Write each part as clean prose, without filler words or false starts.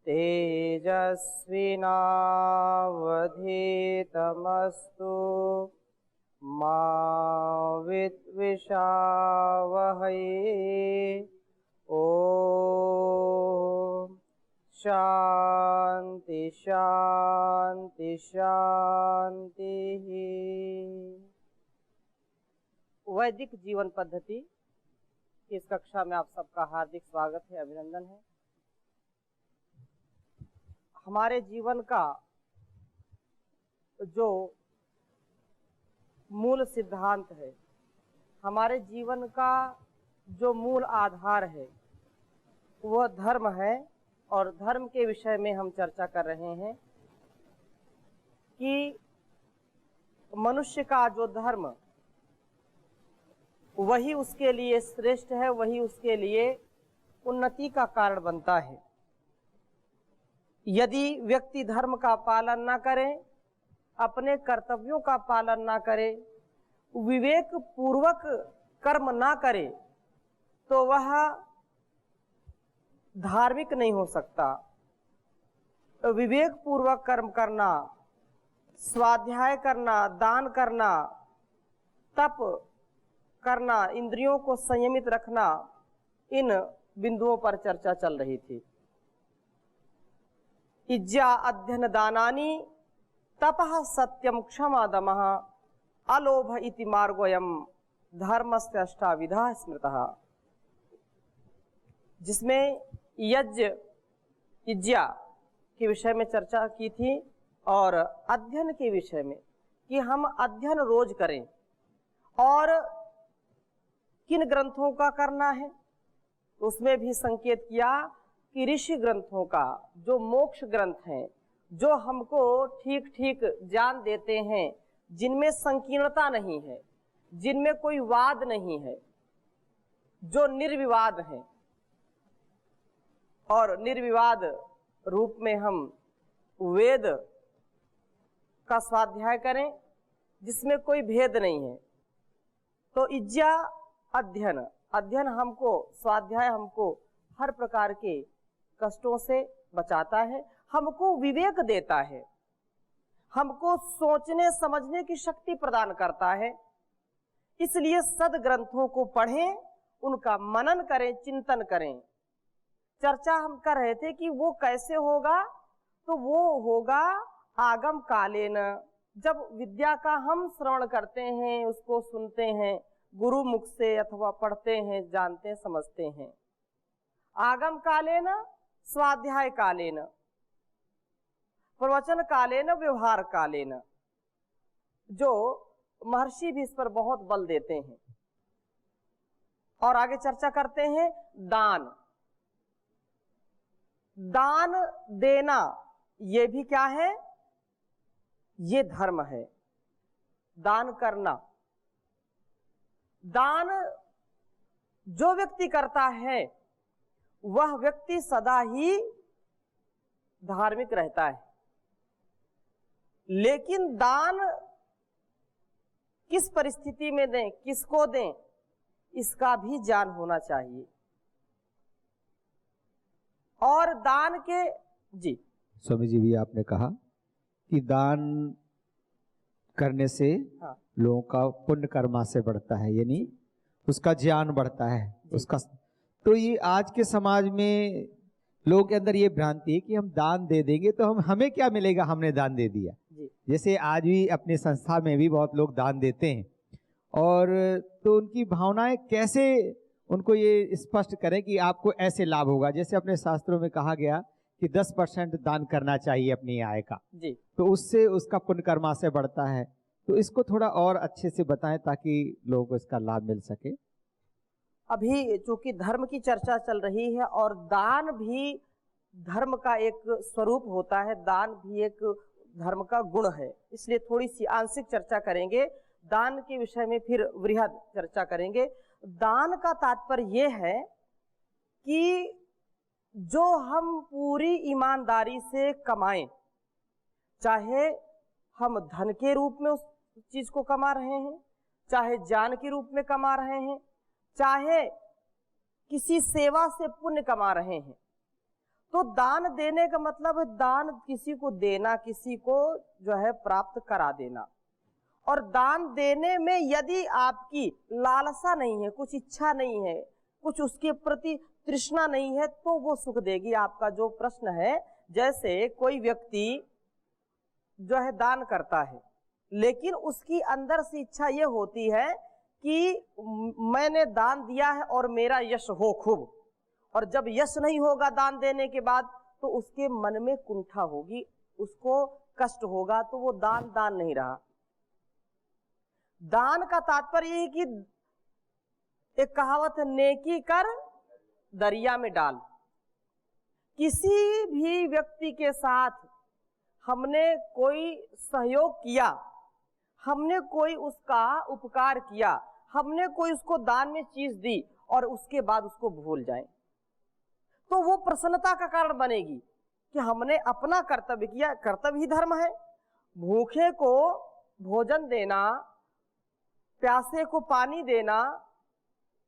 तेजस्विनावधीतमस्तु मा विद्विषावहै। ओम शांति शांति शांति। वैदिक जीवन पद्धति की इस कक्षा में आप सबका हार्दिक स्वागत है, अभिनंदन है। हमारे जीवन का जो मूल सिद्धांत है, हमारे जीवन का जो मूल आधार है, वह धर्म है। और धर्म के विषय में हम चर्चा कर रहे हैं कि मनुष्य का जो धर्म, वही उसके लिए श्रेष्ठ है, वही उसके लिए उन्नति का कारण बनता है। यदि व्यक्ति धर्म का पालन न करे, अपने कर्तव्यों का पालन न करे, विवेक पूर्वक कर्म न करे, तो वह धार्मिक नहीं हो सकता। विवेक पूर्वक कर्म करना, स्वाध्याय करना, दान करना, तप करना, इंद्रियों को संयमित रखना, इन बिंदुओं पर चर्चा चल रही थी। इज्जा अध्ययन दानानि तपः सत्यम क्षमा दमः अलोभ इति मार्गोऽयं धर्मस्य अष्टाविधः स्मृतः। जिसमें यज्ञ इज्जा के विषय में चर्चा की थी और अध्ययन के विषय में कि हम अध्ययन रोज करें। और किन ग्रंथों का करना है, उसमें भी संकेत किया कि ऋषि ग्रंथों का, जो मोक्ष ग्रंथ हैं, जो हमको ठीक ठीक ज्ञान देते हैं, जिनमें संकीर्णता नहीं है, जिनमें कोई वाद नहीं है, जो निर्विवाद हैं। और निर्विवाद रूप में हम वेद का स्वाध्याय करें, जिसमें कोई भेद नहीं है। तो इज्जा अध्ययन, अध्ययन हमको, स्वाध्याय हमको हर प्रकार के कष्टों से बचाता है, हमको विवेक देता है, हमको सोचने समझने की शक्ति प्रदान करता है। इसलिए सद्ग्रंथों को पढ़ें, उनका मनन करें, चिंतन करें। चर्चा हम कर रहे थे कि वो कैसे होगा, तो वो होगा आगम कालेन। जब विद्या का हम श्रवण करते हैं, उसको सुनते हैं गुरु मुख से, अथवा पढ़ते हैं, जानते हैं, समझते हैं। आगम कालेन, स्वाध्याय कालेन, प्रवचन कालेन, व्यवहार कालेन, जो महर्षि भी इस पर बहुत बल देते हैं। और आगे चर्चा करते हैं दान। दान देना, ये भी क्या है? ये धर्म है, दान करना। दान जो व्यक्ति करता है, वह व्यक्ति सदा ही धार्मिक रहता है। लेकिन दान किस परिस्थिति में दें, किसको दें, इसका भी ज्ञान होना चाहिए। और दान के जी स्वामी जी भी आपने कहा कि दान करने से लोगों का पुण्य कर्मा से बढ़ता है, यानी उसका ज्ञान बढ़ता है उसका। तो ये आज के समाज में लोगों के अंदर ये भ्रांति है कि हम दान दे देंगे तो हमें क्या मिलेगा, हमने दान दे दिया। जैसे आज भी अपनी संस्था में भी बहुत लोग दान देते हैं, और तो उनकी भावनाएं कैसे उनको ये स्पष्ट करें कि आपको ऐसे लाभ होगा। जैसे अपने शास्त्रों में कहा गया कि 10% दान करना चाहिए अपनी आय का जी, तो उससे उसका पुण्य कर्मा से बढ़ता है। तो इसको थोड़ा और अच्छे से बताएं ताकि लोगों को इसका लाभ मिल सके। अभी चूंकि धर्म की चर्चा चल रही है और दान भी धर्म का एक स्वरूप होता है, दान भी एक धर्म का गुण है, इसलिए थोड़ी सी आंशिक चर्चा करेंगे। दान के विषय में फिर वृहद चर्चा करेंगे। दान का तात्पर्य यह है कि जो हम पूरी ईमानदारी से कमाएं, चाहे हम धन के रूप में उस चीज को कमा रहे हैं, चाहे ज्ञान के रूप में कमा रहे हैं, चाहे किसी सेवा से पुण्य कमा रहे हैं। तो दान देने का मतलब है दान किसी को देना, किसी को जो है प्राप्त करा देना। और दान देने में यदि आपकी लालसा नहीं है, कुछ इच्छा नहीं है, कुछ उसके प्रति तृष्णा नहीं है, तो वो सुख देगी। आपका जो प्रश्न है, जैसे कोई व्यक्ति जो है दान करता है, लेकिन उसकी अंदर से इच्छा ये होती है कि मैंने दान दिया है और मेरा यश हो खूब, और जब यश नहीं होगा दान देने के बाद तो उसके मन में कुंठा होगी, उसको कष्ट होगा, तो वो दान दान नहीं रहा। दान का तात्पर्य है कि एक कहावत है, नेकी कर दरिया में डाल। किसी भी व्यक्ति के साथ हमने कोई सहयोग किया, हमने कोई उसका उपकार किया, हमने कोई उसको दान में चीज दी और उसके बाद उसको भूल जाएं, तो वो प्रसन्नता का कारण बनेगी कि हमने अपना कर्तव्य किया। कर्तव्य ही धर्म है। भूखे को भोजन देना, प्यासे को पानी देना,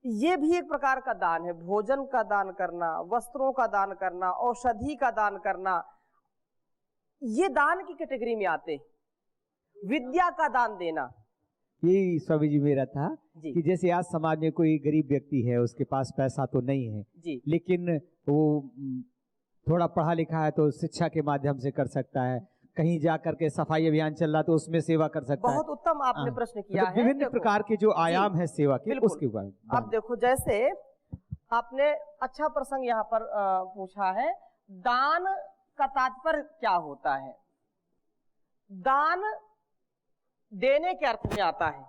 ये भी एक प्रकार का दान है। भोजन का दान करना, वस्त्रों का दान करना, औषधि का दान करना, ये दान की कैटेगरी में आते हैं। विद्या का दान देना, यही स्वामी जी मेरा था कि जैसे आज समाज में कोई गरीब व्यक्ति है, उसके पास पैसा तो नहीं है जी, लेकिन वो थोड़ा पढ़ा लिखा है तो शिक्षा के माध्यम से कर सकता है, कहीं जाकर के सफाई अभियान चल रहा तो उसमें सेवा कर सकता है। बहुत उत्तम आपने प्रश्न किया है। विभिन्न प्रकार के जो आयाम है सेवा के, उसके बारे में अब देखो, जैसे आपने अच्छा प्रसंग यहाँ पर पूछा है, दान का तात्पर्य क्या होता है। दान देने के अर्थ में आता है,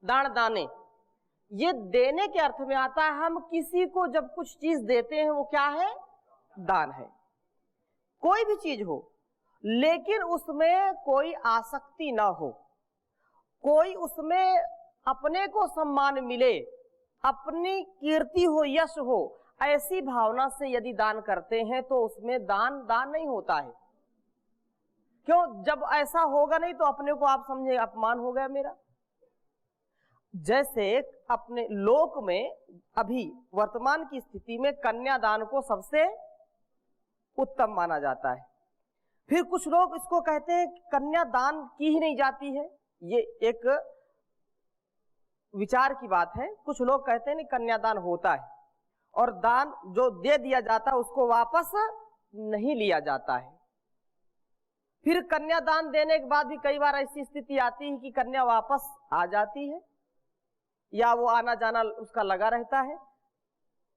दान दाने, ये देने के अर्थ में आता है। हम किसी को जब कुछ चीज देते हैं वो क्या है, दान है। कोई भी चीज हो, लेकिन उसमें कोई आसक्ति ना हो, कोई उसमें अपने को सम्मान मिले, अपनी कीर्ति हो, यश हो, ऐसी भावना से यदि दान करते हैं तो उसमें दान दान नहीं होता है। क्यों? जब ऐसा होगा नहीं तो अपने को आप समझे अपमान हो गया मेरा। जैसे अपने लोक में अभी वर्तमान की स्थिति में कन्यादान को सबसे उत्तम माना जाता है। फिर कुछ लोग इसको कहते हैं कन्यादान की ही नहीं जाती है, ये एक विचार की बात है। कुछ लोग कहते हैं नहीं, कन्यादान होता है और दान जो दे दिया जाता है उसको वापस नहीं लिया जाता है। फिर कन्यादान देने के बाद भी कई बार ऐसी स्थिति आती है कि कन्या वापस आ जाती है या वो आना जाना उसका लगा रहता है।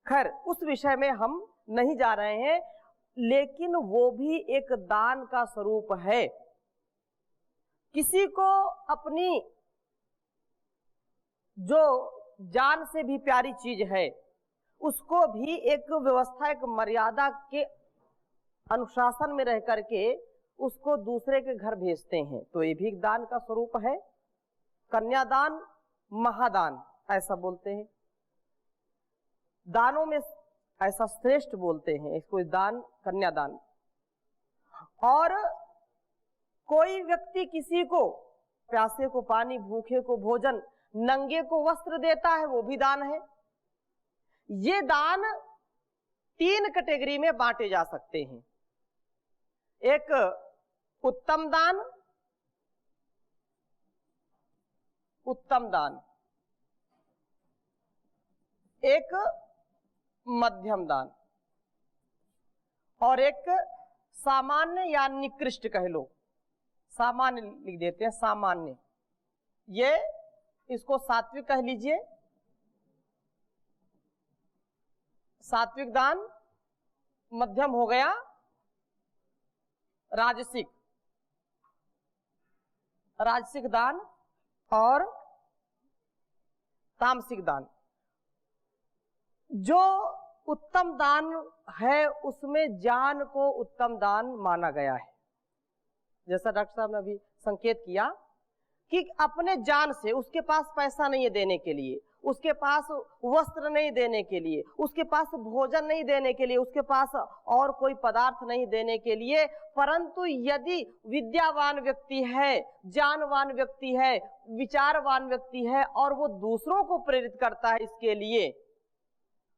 खैर, उस विषय में हम नहीं जा रहे हैं, लेकिन वो भी एक दान का स्वरूप है। किसी को अपनी जो जान से भी प्यारी चीज है उसको भी एक व्यवस्था, एक मर्यादा के अनुशासन में रह करके उसको दूसरे के घर भेजते हैं, तो ये भी दान का स्वरूप है। कन्यादान महादान ऐसा बोलते हैं, दानों में ऐसा श्रेष्ठ बोलते हैं इसको, दान कन्यादान। और कोई व्यक्ति किसी को प्यासे को पानी, भूखे को भोजन, नंगे को वस्त्र देता है, वो भी दान है। ये दान 3 कैटेगरी में बांटे जा सकते हैं। एक उत्तम दान, उत्तम दान, एक मध्यम दान और एक सामान्य या निकृष्ट कह लो, सामान्य लिख देते हैं, सामान्य। ये इसको सात्विक कह लीजिए, सात्विक दान। मध्यम हो गया राजसिक, राजसिक दान और तामसिक दान। जो उत्तम दान है उसमें जान को उत्तम दान माना गया है। जैसा डॉक्टर साहब ने अभी संकेत किया कि अपने जान से, उसके पास पैसा नहीं है देने के लिए, उसके पास वस्त्र नहीं देने के लिए, उसके पास भोजन नहीं देने के लिए, उसके पास और कोई पदार्थ नहीं देने के लिए, परंतु यदि विद्यावान व्यक्ति है, जानवान व्यक्ति है, विचारवान व्यक्ति है और वो दूसरों को प्रेरित करता है इसके लिए,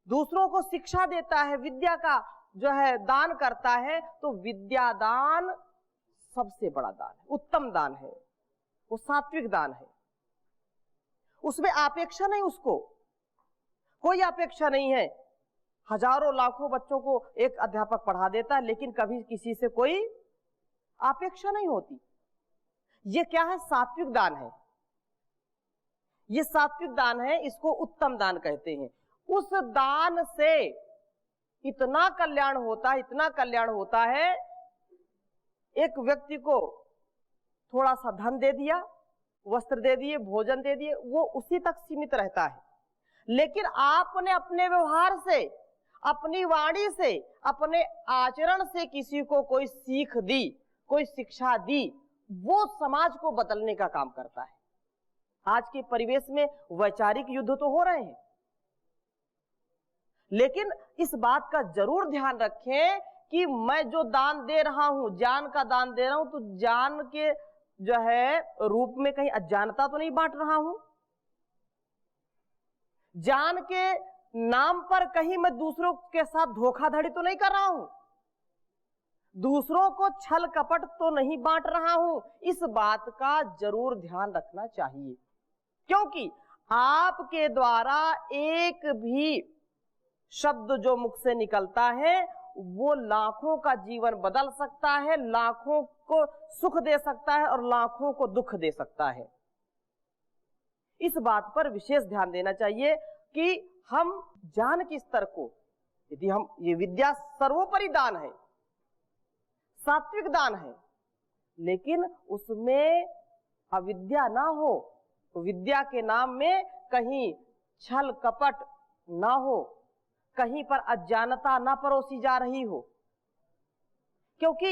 दूसरों को शिक्षा देता है, विद्या का जो है दान करता है, तो विद्या दान सबसे बड़ा दान है, उत्तम दान है, वो सात्विक दान है। उसमें अपेक्षा नहीं, उसको कोई अपेक्षा नहीं है। हजारों लाखों बच्चों को एक अध्यापक पढ़ा देता है, लेकिन कभी किसी से कोई अपेक्षा नहीं होती। ये क्या है? सात्विक दान है। ये सात्विक दान है, इसको उत्तम दान कहते हैं। उस दान से इतना कल्याण होता है, इतना कल्याण होता है। एक व्यक्ति को थोड़ा सा धन दे दिया, वस्त्र दे दिए, भोजन दे दिए, वो उसी तक सीमित रहता है। लेकिन आपने अपने व्यवहार से, अपनी वाणी से, अपने आचरण से किसी को कोई सीख दी, कोई शिक्षा दी, वो समाज को बदलने का काम करता है। आज के परिवेश में वैचारिक युद्ध तो हो रहे हैं, लेकिन इस बात का जरूर ध्यान रखें कि मैं जो दान दे रहा हूं, ज्ञान का दान दे रहा हूं, तो ज्ञान के जो है रूप में कहीं अज्ञानता तो नहीं बांट रहा हूं। ज्ञान के नाम पर कहीं मैं दूसरों के साथ धोखाधड़ी तो नहीं कर रहा हूं, दूसरों को छल कपट तो नहीं बांट रहा हूं। इस बात का जरूर ध्यान रखना चाहिए, क्योंकि आपके द्वारा एक भी शब्द जो मुख से निकलता है वो लाखों का जीवन बदल सकता है, लाखों को सुख दे सकता है और लाखों को दुख दे सकता है। इस बात पर विशेष ध्यान देना चाहिए कि हम ज्ञान के स्तर को, यदि हम, ये विद्या सर्वोपरि दान है, सात्विक दान है, लेकिन उसमें अविद्या ना हो, विद्या के नाम में कहीं छल कपट ना हो, कहीं पर अज्ञानता ना परोसी जा रही हो। क्योंकि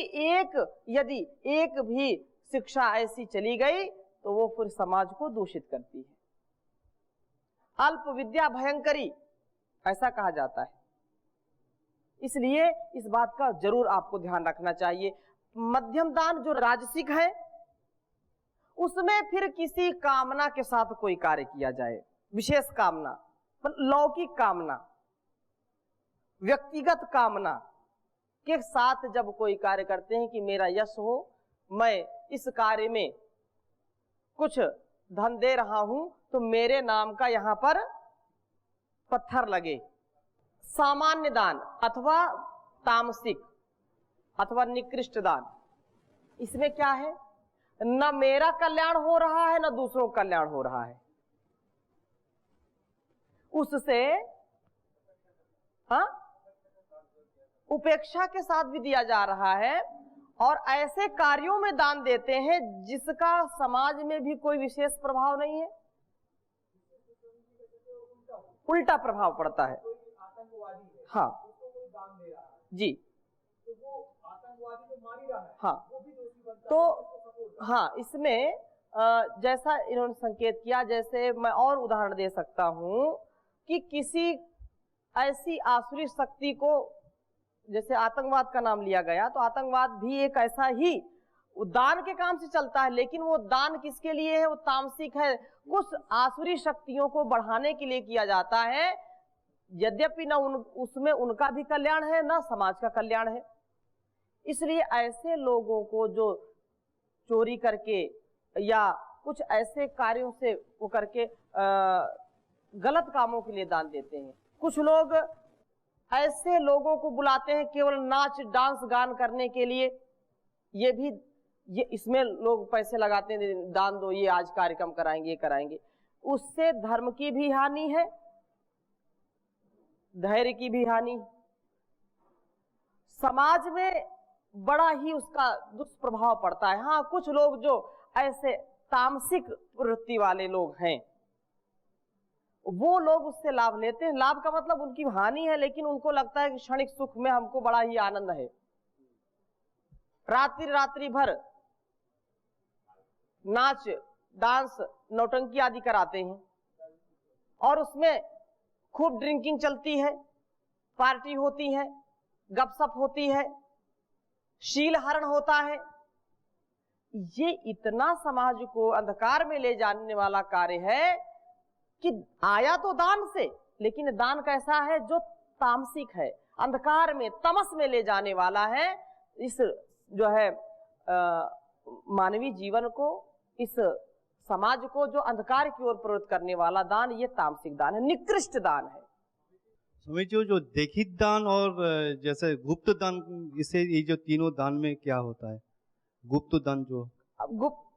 यदि एक भी शिक्षा ऐसी चली गई तो वो फिर समाज को दूषित करती है। अल्प विद्या भयंकरी, ऐसा कहा जाता है। इसलिए इस बात का जरूर आपको ध्यान रखना चाहिए। मध्यम दान जो राजसिक है, उसमें फिर किसी कामना के साथ कोई कार्य किया जाए, विशेष कामना, लौकिक कामना, व्यक्तिगत कामना के साथ जब कोई कार्य करते हैं कि मेरा यश हो, मैं इस कार्य में कुछ धन दे रहा हूं तो मेरे नाम का यहां पर पत्थर लगे। सामान्य दान अथवा तामसिक अथवा निकृष्ट दान, इसमें क्या है? न मेरा कल्याण हो रहा है, न दूसरों का कल्याण हो रहा है। उससे उपेक्षा के साथ भी दिया जा रहा है, और ऐसे कार्यों में दान देते हैं जिसका समाज में भी कोई विशेष प्रभाव नहीं है, उल्टा प्रभाव पड़ता है। हाँ जी, हाँ, तो हाँ, इसमें जैसा इन्होंने संकेत किया, जैसे मैं और उदाहरण दे सकता हूं कि किसी ऐसी आसुरी शक्ति को, जैसे आतंकवाद का नाम लिया गया, तो आतंकवाद भी एक ऐसा ही दान के काम से चलता है, लेकिन वो दान किसके लिए है? वो तामसिक है, उस आसुरी शक्तियों को बढ़ाने के लिए किया जाता है। यद्यपि न उसमें उनका भी कल्याण है, न समाज का कल्याण है। इसलिए ऐसे लोगों को जो चोरी करके या कुछ ऐसे कार्यों से वो करके गलत कामों के लिए दान देते हैं। कुछ लोग ऐसे लोगों को बुलाते हैं केवल नाच डांस गान करने के लिए, ये इसमें लोग पैसे लगाते हैं, दान दो, ये आज कार्यक्रम कराएंगे, ये कराएंगे। उससे धर्म की भी हानि है, धैर्य की भी हानि, समाज में बड़ा ही उसका दुष्प्रभाव पड़ता है। हाँ, कुछ लोग जो ऐसे तामसिक वृत्ति वाले लोग हैं, वो लोग उससे लाभ लेते हैं। लाभ का मतलब उनकी हानि है, लेकिन उनको लगता है कि क्षणिक सुख में हमको बड़ा ही आनंद है। रात्रि भर नाच डांस नौटंकी आदि कराते हैं, और उसमें खूब ड्रिंकिंग चलती है, पार्टी होती है, गपशप होती है, शील हरण होता है। ये इतना समाज को अंधकार में ले जाने वाला कार्य है कि आया तो दान से, लेकिन दान कैसा है जो तामसिक है, अंधकार में, तमस में ले जाने वाला है। इस जो है मानवीय जीवन को, इस समाज को जो अंधकार की ओर प्रवृत्त करने वाला दान, ये तामसिक दान है, निकृष्ट दान है। स्वामी जी, जो देखित दान और जैसे गुप्त दान, इसे ये जो तीनों दान में क्या होता है? गुप्त दान जो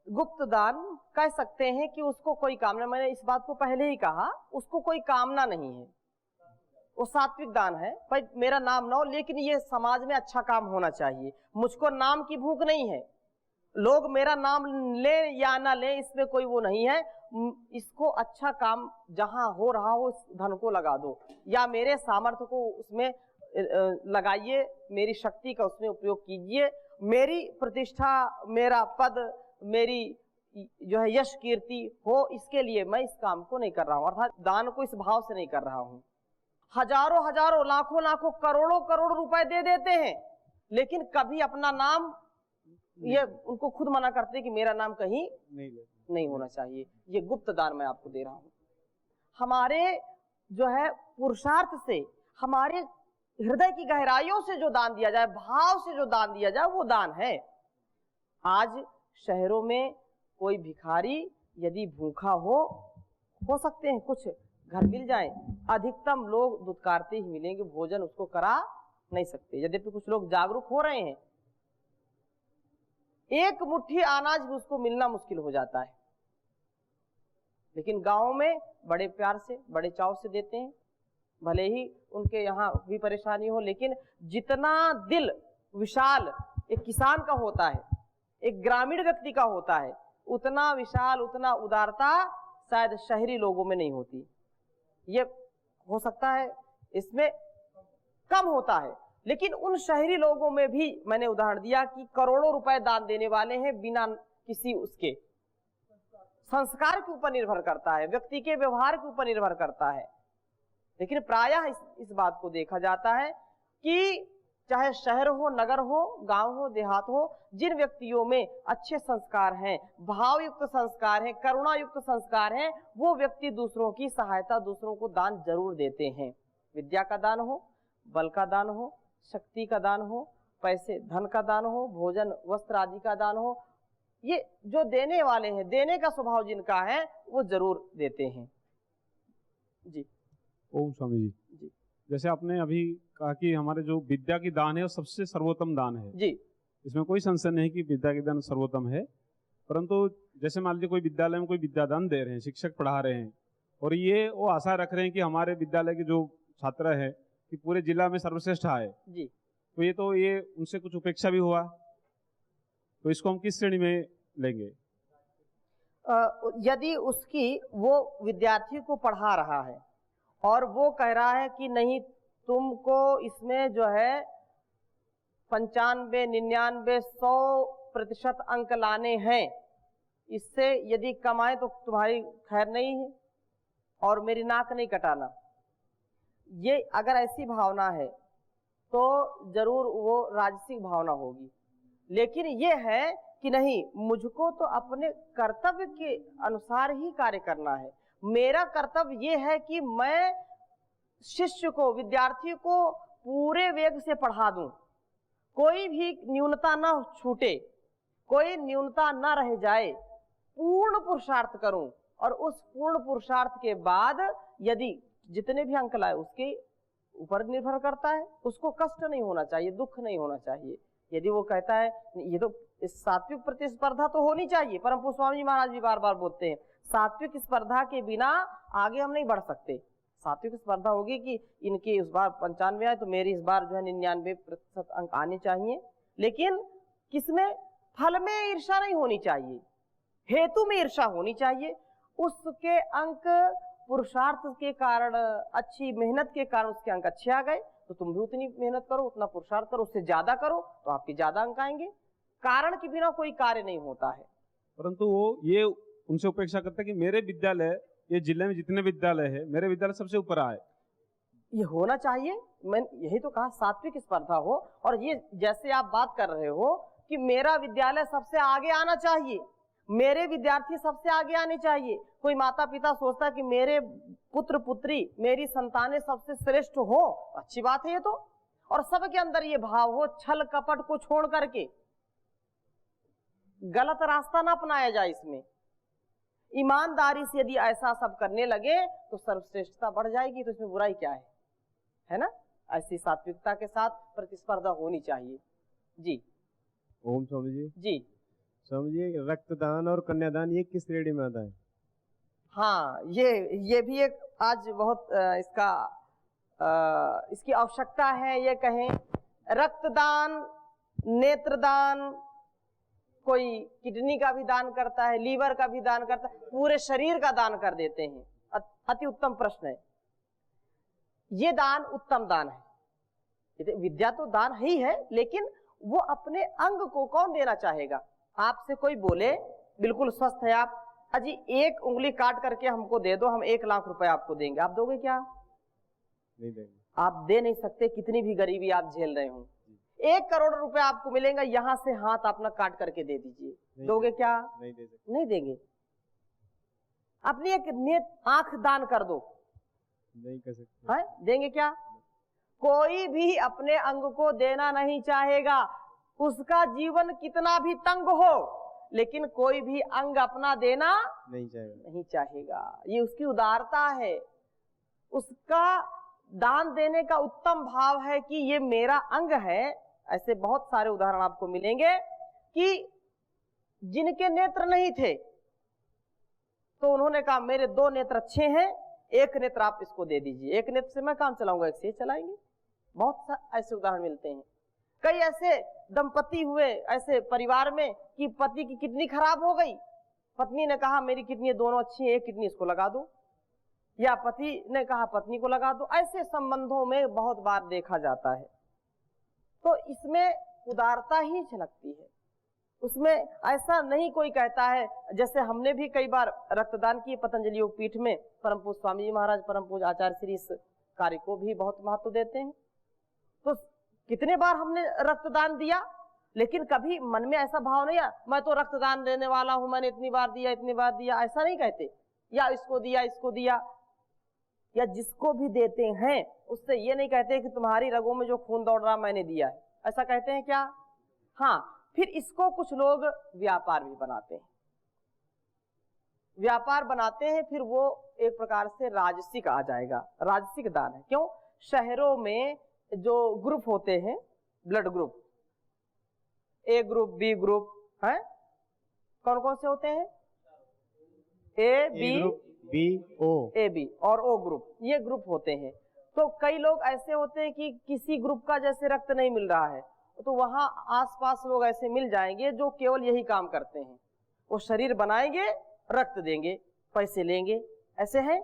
गुप्त दान कह सकते हैं कि उसको कोई कामना, मैंने इस बात को पहले ही कहा, उसको कोई कामना नहीं है, वो सात्विक दान है। भाई मेरा नाम ना हो, लेकिन ये समाज में अच्छा काम होना चाहिए, मुझको नाम की भूख नहीं है, लोग मेरा नाम ले या ना ले इसमें कोई वो नहीं है, इसको अच्छा काम जहां हो रहा हो इस धन को लगा दो, या मेरे सामर्थ्य को उसमें लगाइए, मेरी शक्ति का उसमें उपयोग कीजिए, मेरी प्रतिष्ठा, मेरा पद, मेरी जो है यश कीर्ति हो, इसके लिए मैं इस काम को नहीं कर रहा हूं, अर्थात दान को इस भाव से नहीं कर रहा हूं। हजारों हजारों, लाखों लाखों, करोड़ों करोड़ रुपए दे देते हैं, लेकिन कभी अपना नाम, ये उनको खुद मना करते हैं कि मेरा नाम कहीं नहीं होना चाहिए। ये गुप्त दान मैं आपको दे रहा हूं। हमारे जो है पुरुषार्थ से, हमारे हृदय की गहराइयों से जो दान दिया जाए, भाव से जो दान दिया जाए, वो दान है। आज शहरों में कोई भिखारी यदि भूखा हो सकते हैं कुछ घर मिल जाए, अधिकतम लोग दुत्कारते ही मिलेंगे, भोजन उसको करा नहीं सकते। यद्यपि कुछ लोग जागरूक हो रहे हैं, एक मुट्ठी अनाज भी उसको मिलना मुश्किल हो जाता है, लेकिन गांव में बड़े प्यार से, बड़े चाव से देते हैं। भले ही उनके यहाँ भी परेशानी हो, लेकिन जितना दिल विशाल एक किसान का होता है, एक ग्रामीण व्यक्ति का होता है, उतना विशाल, उतना उदारता शायद शहरी लोगों में नहीं होती। ये हो सकता है इसमें कम होता है, लेकिन उन शहरी लोगों में भी मैंने उदाहरण दिया कि करोड़ों रुपए दान देने वाले हैं, बिना किसी उसके संस्कार के ऊपर निर्भर करता है, व्यक्ति के व्यवहार के ऊपर निर्भर करता है। लेकिन प्रायः इस बात को देखा जाता है कि चाहे शहर हो, नगर हो, गांव हो, देहात हो, जिन व्यक्तियों में अच्छे संस्कार हैं, भावयुक्त संस्कार हैं, करुणायुक्त संस्कार हैं, वो व्यक्ति दूसरों की सहायता, दूसरों को दान जरूर देते हैं। विद्या का दान हो, बल का दान हो, शक्ति का दान हो, पैसे धन का दान हो, भोजन वस्त्र आदि का दान हो, ये जो देने वाले हैं, देने का स्वभाव जिनका है, वो जरूर देते हैं। जी ओम स्वामी जी, जैसे आपने अभी कहा कि हमारे जो विद्या की दान है वो सबसे सर्वोत्तम दान है जी, इसमें कोई संशय नहीं कि विद्या की दान सर्वोत्तम है। परंतु जैसे मान लीजिए कोई विद्यालय में कोई विद्यादान दे रहे हैं, शिक्षक पढ़ा रहे हैं, और ये वो आशा रख रहे हैं कि हमारे विद्यालय के जो छात्र है कि पूरे जिला में सर्वश्रेष्ठ आए जी, तो ये उनसे कुछ उपेक्षा भी हुआ, तो इसको हम किस श्रेणी में लेंगे? यदि उसकी वो विद्यार्थी को पढ़ा रहा है और वो कह रहा है कि नहीं, तुमको इसमें जो है 95, 99, 100% अंक लाने हैं, इससे यदि कमाए तो तुम्हारी खैर नहीं है और मेरी नाक नहीं कटाना, ये अगर ऐसी भावना है तो जरूर वो राजसिक भावना होगी। लेकिन ये है कि नहीं, मुझको तो अपने कर्तव्य के अनुसार ही कार्य करना है। मेरा कर्तव्य ये है कि मैं शिष्य को, विद्यार्थी को पूरे वेग से पढ़ा दूं, कोई भी न्यूनता ना छूटे, कोई न्यूनता ना रह जाए, पूर्ण पुरुषार्थ करूं, और उस पूर्ण पुरुषार्थ के बाद यदि जितने भी अंक लाए उसके ऊपर निर्भर करता है, उसको कष्ट नहीं होना चाहिए, दुख नहीं होना चाहिए। यदि वो कहता है, ये तो इस सात्विक प्रतिस्पर्धा तो होनी चाहिए, परम पूज्य स्वामी जी महाराज भी बार बार बोलते हैं, सात्विक स्पर्धा के बिना आगे हम नहीं बढ़ सकते। सात्विक स्पर्धा होगी कि इनके इस बार 95 आए तो मेरी इस बार जो है 99% अंक आने चाहिए, लेकिन किसमें? फल में ईर्षा नहीं होनी चाहिए, हेतु में ईर्षा होनी चाहिए। उसके अंक पुरुषार्थ के कारण, अच्छी मेहनत के कारण उसके अंक अच्छे आ गए, तो तुम भी उतनी मेहनत करो, उतना पुरुषार्थ करो, उससे ज्यादा करो तो आपके ज्यादा अंक आएंगे। कारण के बिना कोई कार्य नहीं होता है। परंतु वो ये उनसे उपेक्षा करता है कि मेरे विद्यालय, ये जिले में जितने विद्यालय है, मेरे विद्यालय सबसे ऊपर आए। ये होना चाहिए, मैं यही तो कहा, सात्विक स्पर्धा हो। और ये जैसे आप बात कर रहे हो कि मेरा विद्यालय सबसे आगे आना चाहिए, मेरे विद्यार्थी सबसे आगे आने चाहिए। कोई माता पिता सोचता है कि मेरे पुत्र पुत्री, मेरी संतानें सबसे श्रेष्ठ हो, अच्छी बात है ये तो। और सबके अंदर ये भाव हो, छल कपट को छोड़ करके गलत रास्ता ना अपनाया जाए। इसमें ईमानदारी से यदि ऐसा सब करने लगे तो सर्वश्रेष्ठता बढ़ जाएगी। तो इसमें बुराई क्या है ना? ऐसी सात्विकता के साथ प्रतिस्पर्धा होनी चाहिए। जी ओम स्वामी जी। जी स्वामी जी, रक्तदान और कन्यादान ये किस श्रेणी में आता है? हाँ, ये भी एक आज बहुत इसकी आवश्यकता है। ये कहें रक्तदान, नेत्रदान, कोई किडनी का भी दान करता है, लीवर का भी दान करता है, पूरे शरीर का दान कर देते हैं। अति उत्तम प्रश्न है। ये दान उत्तम दान है। विद्या तो दान ही है, लेकिन वो अपने अंग को कौन देना चाहेगा? आपसे कोई बोले बिल्कुल स्वस्थ है आप, अजी एक उंगली काट करके हमको दे दो, हम 1 लाख रुपए आपको देंगे, आप दोगे क्या? नहीं देंगे। आप दे नहीं सकते, कितनी भी गरीबी आप झेल रहे हो। 1 करोड़ रुपए आपको मिलेगा, यहां से हाथ अपना काट करके दे दीजिए, दोगे क्या? नहीं दे सकते। नहीं देंगे। अपनी एक आंख दान कर दो, नहीं कर सकते। है? देंगे क्या? कोई भी अपने अंग को देना नहीं चाहेगा, उसका जीवन कितना भी तंग हो, लेकिन कोई भी अंग अपना देना नहीं चाहेगा। ये उसकी उदारता है, उसका दान देने का उत्तम भाव है कि ये मेरा अंग है। ऐसे बहुत सारे उदाहरण आपको मिलेंगे कि जिनके नेत्र नहीं थे तो उन्होंने कहा मेरे 2 नेत्र अच्छे हैं, 1 नेत्र आप इसको दे दीजिए, 1 नेत्र से मैं काम चलाऊंगा, 1 से चलाएंगे। बहुत सारे ऐसे उदाहरण मिलते हैं। कई ऐसे दंपति हुए ऐसे परिवार में कि पति की किडनी खराब हो गई, पत्नी ने कहा मेरी किडनी दोनों अच्छी है, 1 किडनी इसको लगा दो, या पति ने कहा पत्नी को लगा दो। ऐसे संबंधों में बहुत बार देखा जाता है। तो इसमें उदारता ही झलकती है, उसमें ऐसा नहीं कोई कहता है। जैसे हमने भी कई बार रक्तदान किए पतंजलि योग पीठ में, परम पूज्य स्वामी जी महाराज, परम पूज्य आचार्य श्री इस कार्य को भी बहुत महत्व देते हैं। तो कितने बार हमने रक्तदान दिया, लेकिन कभी मन में ऐसा भाव नहीं आया मैं तो रक्तदान देने वाला हूं, मैंने इतनी बार दिया, इतनी बार दिया, ऐसा नहीं कहते। या इसको दिया, इसको दिया, या जिसको भी देते हैं उससे ये नहीं कहते कि तुम्हारी रगों में जो खून दौड़ रहा मैंने दिया है, ऐसा कहते हैं क्या? हाँ। फिर इसको कुछ लोग व्यापार भी बनाते हैं, व्यापार बनाते हैं, फिर वो एक प्रकार से राजसिक आ जाएगा, राजसिक दान है। क्यों? शहरों में जो ग्रुप होते हैं, ब्लड ग्रुप, ए ग्रुप, बी ग्रुप है, कौन कौन से होते हैं? A B O, A B और ओ ग्रुप, ये ग्रुप होते हैं। तो कई लोग ऐसे होते हैं कि किसी ग्रुप का जैसे रक्त नहीं मिल रहा है, तो वहां आसपास लोग ऐसे मिल जाएंगे जो केवल यही काम करते हैं, वो शरीर बनाएंगे, रक्त देंगे, पैसे लेंगे, ऐसे हैं।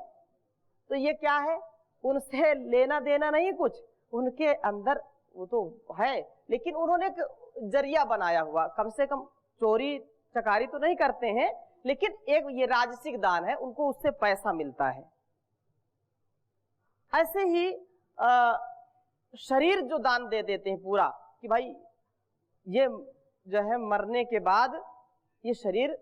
तो ये क्या है? उनसे लेना देना नहीं कुछ, उनके अंदर वो तो है, लेकिन उन्होंने एक जरिया बनाया हुआ, कम से कम चोरी चकारी तो नहीं करते हैं, लेकिन एक ये राजसिक दान है, उनको उससे पैसा मिलता है। ऐसे ही शरीर जो दान दे देते हैं पूरा, कि भाई ये जो है मरने के बाद ये शरीर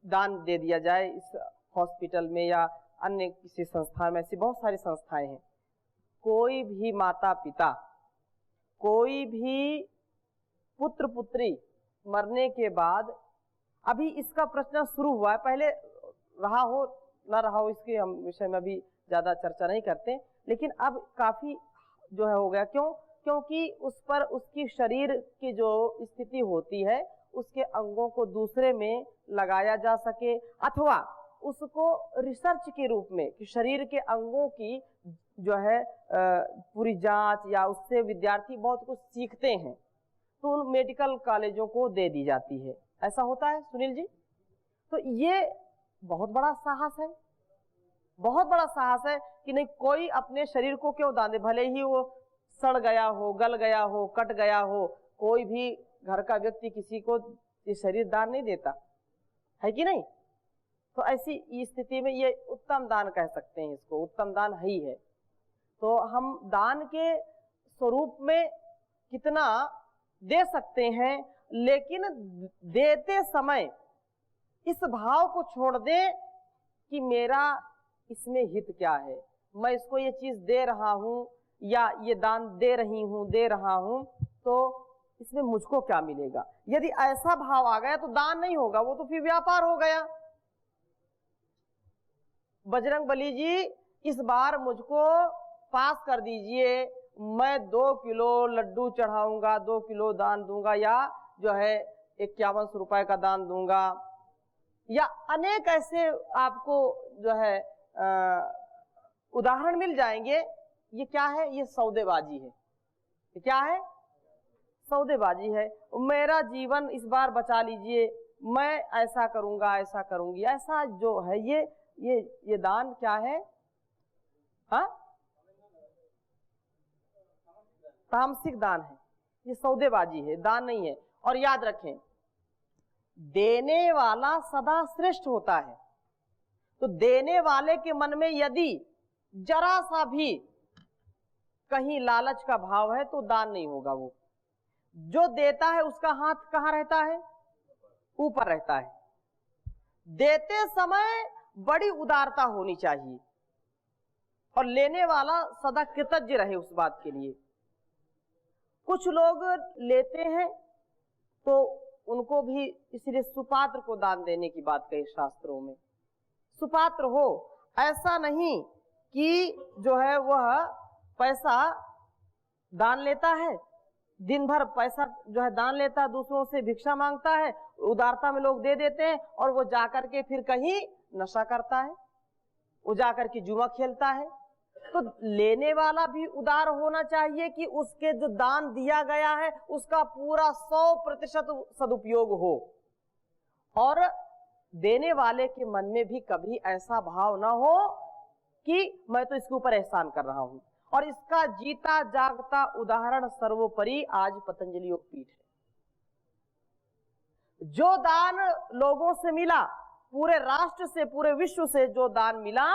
दान दे दिया जाए इस हॉस्पिटल में या अन्य किसी संस्था में। ऐसी बहुत सारी संस्थाएं हैं। कोई भी माता पिता, कोई भी पुत्र पुत्री मरने के बाद, अभी इसका प्रश्न शुरू हुआ है, पहले रहा हो ना रहा हो इसके हम विषय में अभी ज्यादा चर्चा नहीं करते, लेकिन अब काफी जो है हो गया। क्यों? क्योंकि उस पर उसकी शरीर की जो स्थिति होती है, उसके अंगों को दूसरे में लगाया जा सके, अथवा उसको रिसर्च के रूप में कि शरीर के अंगों की जो है पूरी जांच, या उससे विद्यार्थी बहुत कुछ सीखते हैं, तो उन मेडिकल कॉलेजों को दे दी जाती है। ऐसा होता है सुनील जी? तो ये बहुत बड़ा साहस है, बहुत बड़ा साहस है कि नहीं कोई अपने शरीर को क्यों दान दे, भले ही वो सड़ गया हो, गल गया हो, कट गया हो, कोई भी घर का व्यक्ति किसी को ये शरीर दान नहीं देता है कि नहीं? तो ऐसी स्थिति में ये उत्तम दान कह सकते हैं, इसको उत्तम दान ही है। तो हम दान के स्वरूप में कितना दे सकते हैं, लेकिन देते समय इस भाव को छोड़ दें कि मेरा इसमें हित क्या है, मैं इसको ये चीज दे रहा हूं या ये दान दे रहा हूं तो इसमें मुझको क्या मिलेगा। यदि ऐसा भाव आ गया तो दान नहीं होगा, वो तो फिर व्यापार हो गया। बजरंग बली जी इस बार मुझको पास कर दीजिए, मैं 2 किलो लड्डू चढ़ाऊंगा, 2 किलो दान दूंगा, या जो है 51 रुपए का दान दूंगा, या अनेक ऐसे आपको जो है उदाहरण मिल जाएंगे। ये क्या है? ये सौदेबाजी है। ये क्या है? सौदेबाजी है। मेरा जीवन इस बार बचा लीजिए, मैं ऐसा करूंगा, ऐसा करूंगी, ऐसा जो है ये दान क्या है? हाँ, तामसिक दान है, ये सौदेबाजी है, दान नहीं है। और याद रखें, देने वाला सदा श्रेष्ठ होता है। तो देने वाले के मन में यदि जरा सा भी कहीं लालच का भाव है तो दान नहीं होगा। वो जो देता है उसका हाथ कहां रहता है? ऊपर रहता है। देते समय बड़ी उदारता होनी चाहिए और लेने वाला सदा कृतज्ञ रहे उस बात के लिए। कुछ लोग लेते हैं तो उनको भी इसलिए सुपात्र को दान देने की बात कही शास्त्रों में। सुपात्र हो, ऐसा नहीं कि जो है वह पैसा दान लेता है, दिन भर पैसा जो है दान लेता है, दूसरों से भिक्षा मांगता है, उदारता में लोग दे देते हैं और वो जाकर के फिर कहीं नशा करता है, वो जाकर के जुआ खेलता है। तो लेने वाला भी उदार होना चाहिए कि उसके जो दान दिया गया है उसका पूरा 100% सदुपयोग हो, और देने वाले के मन में भी कभी ऐसा भाव ना हो कि मैं तो इसके ऊपर एहसान कर रहा हूं। और इसका जीता जागता उदाहरण सर्वोपरि आज पतंजलि योगपीठ है। जो दान लोगों से मिला, पूरे राष्ट्र से, पूरे विश्व से जो दान मिला,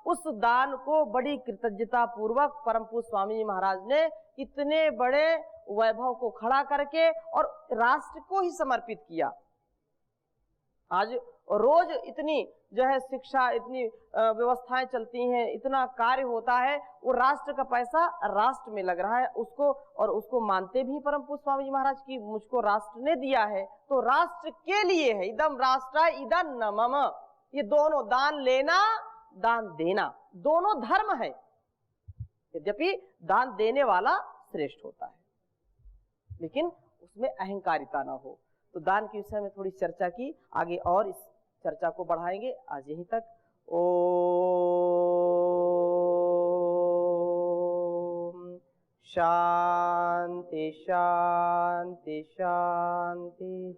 उस दान को बड़ी कृतज्ञता पूर्वक परम पूज्य स्वामी जी महाराज ने इतने बड़े वैभव को खड़ा करके और राष्ट्र को ही समर्पित किया। आज रोज इतनी जो है शिक्षा, इतनी व्यवस्थाएं चलती हैं, इतना कार्य होता है, वो राष्ट्र का पैसा राष्ट्र में लग रहा है उसको, और उसको मानते भी परम पूज्य स्वामी जी महाराज की मुझको राष्ट्र ने दिया है तो राष्ट्र के लिए है। इदम राष्ट्राय इदं न मम। ये दोनों, दान लेना दान देना, दोनों धर्म है। यद्यपि दान देने वाला श्रेष्ठ होता है लेकिन उसमें अहंकारिता ना हो। तो दान के विषय में थोड़ी चर्चा की, आगे और इस चर्चा को बढ़ाएंगे। आज यहीं तक। ओम शांति शांति शांति।